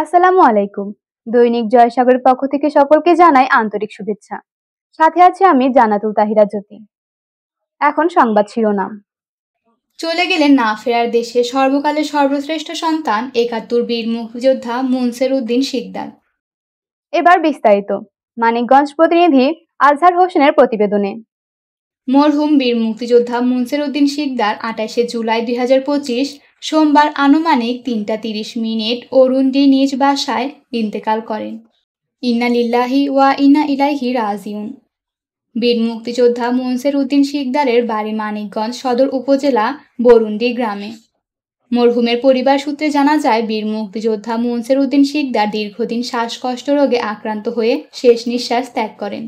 আসসালামু আলাইকুম। দৈনিক জয়সাগরের পক্ষ থেকে সকলকে জানাই আন্তরিক শুভেচ্ছা। সাথে আছে আমি জান্নাতুল তাহিরা জ্যোতি। এখন সংবাদ শিরোনাম। চলে গেলেন না ফেরার দেশে সর্বকালের সর্বশ্রেষ্ঠ সন্তান ৭১ বীর মুক্তিযোদ্ধা মুনসের উদ্দিন শিকদার। এবার বিস্তারিত। মানিকগঞ্জ প্রতিনিধি আজহার হোসেনের প্রতিবেদনে। মরহুম বীর মুক্তিযোদ্ধা মুনসের উদ্দিন শিকদার ২৮শে জুলাই ২০২৫ সোমবার আনুমানিক ৩টা ৩০ অরুণডি নিজ বাসায় ইন্তেকাল করেন। ইন্না লিল্লাহি ওয়া ইন্না ইলাইহি রাজিউন। বীর মুক্তিযোদ্ধা মুনসের উদ্দিন শিকদারের বাড়ি মানিকগঞ্জ সদর উপজেলা বরুন্ডি গ্রামে। মরহুমের পরিবার সূত্রে জানা যায়, বীর মুক্তিযোদ্ধা মুনসের উদ্দিন শিকদার দীর্ঘদিন শ্বাসকষ্ট রোগে আক্রান্ত হয়ে শেষ নিঃশ্বাস ত্যাগ করেন।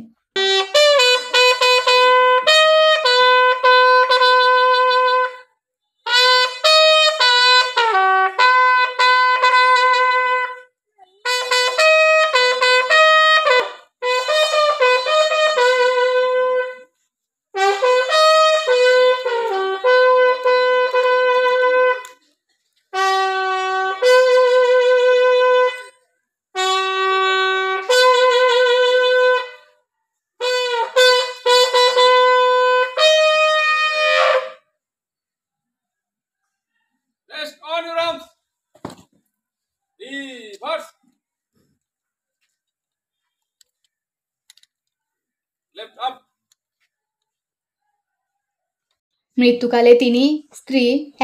Rest on your arms. Reverse. Left up. মৃত্যুকালে তিনি স্ত্রী,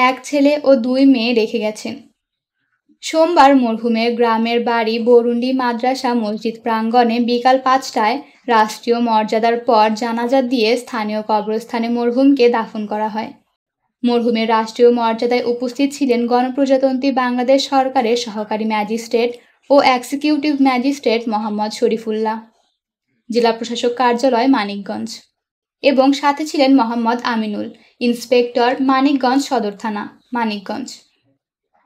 এক ছেলে ও ২ মেয়ে রেখে গেছেন। সোমবার মরহুমের গ্রামের বাড়ি বরুন্ডি মাদ্রাসা মসজিদ প্রাঙ্গণে বিকাল ৫টায় রাষ্ট্রীয় মর্যাদার পর জানাজা দিয়ে স্থানীয় কবরস্থানে মরহুমকে দাফন করা হয়। মরহুমের রাষ্ট্রীয় মর্যাদায় উপস্থিত ছিলেন গণপ্রজাতন্ত্রী বাংলাদেশ সরকারের সহকারী ম্যাজিস্ট্রেট ও এক্সিকিউটিভ ম্যাজিস্ট্রেট মোহাম্মদ শরীফুল্লাহ, জেলা প্রশাসক কার্যালয় মানিকগঞ্জ, এবং সাথে ছিলেন মোহাম্মদ আমিনুল, ইন্সপেক্টর মানিকগঞ্জ সদর থানা, মানিকগঞ্জ।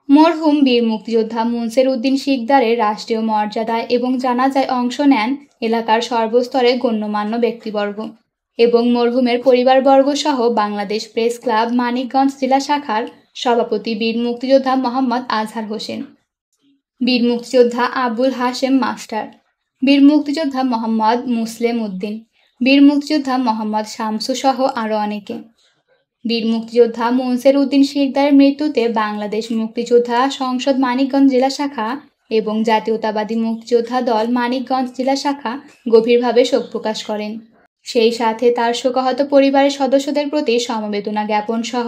মরহুম বীর মুক্তিযোদ্ধা মুনসের উদ্দিন শিকদারের রাষ্ট্রীয় মর্যাদায় এবং জানাজায় অংশ নেন এলাকার সর্বস্তরের গণ্যমান্য ব্যক্তিবর্গ এবং মরহুমের পরিবারবর্গ সহ বাংলাদেশ প্রেস ক্লাব মানিকগঞ্জ জেলা শাখার সভাপতি বীর মুক্তিযোদ্ধা মোহাম্মদ আজহার হোসেন, বীর মুক্তিযোদ্ধা আবুল হাশেম মাস্টার, বীর মুক্তিযোদ্ধা মোহাম্মদ মুসলেম উদ্দিন, বীর মুক্তিযোদ্ধা মোহাম্মদ শামসু সহ আরও অনেকে। বীর মুক্তিযোদ্ধা মুনসের উদ্দিন শিকদারের মৃত্যুতে বাংলাদেশ মুক্তিযোদ্ধা সংসদ মানিকগঞ্জ জেলা শাখা এবং জাতীয়তাবাদী মুক্তিযোদ্ধা দল মানিকগঞ্জ জেলা শাখা গভীরভাবে শোক প্রকাশ করেন। সেই সাথে তার শোকাহত পরিবারের সদস্যদের প্রতি সমবেদনা জ্ঞাপন সহ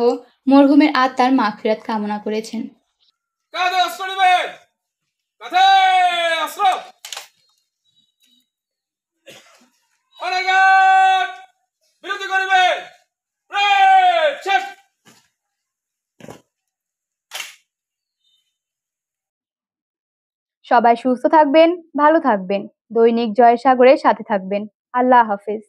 মরহুমের আত্মার মাগফিরাত কামনা করেছেন। সবাই সুস্থ থাকবেন, ভালো থাকবেন। দৈনিক জয়সাগরের সাথে থাকবেন। আল্লাহ হাফেজ।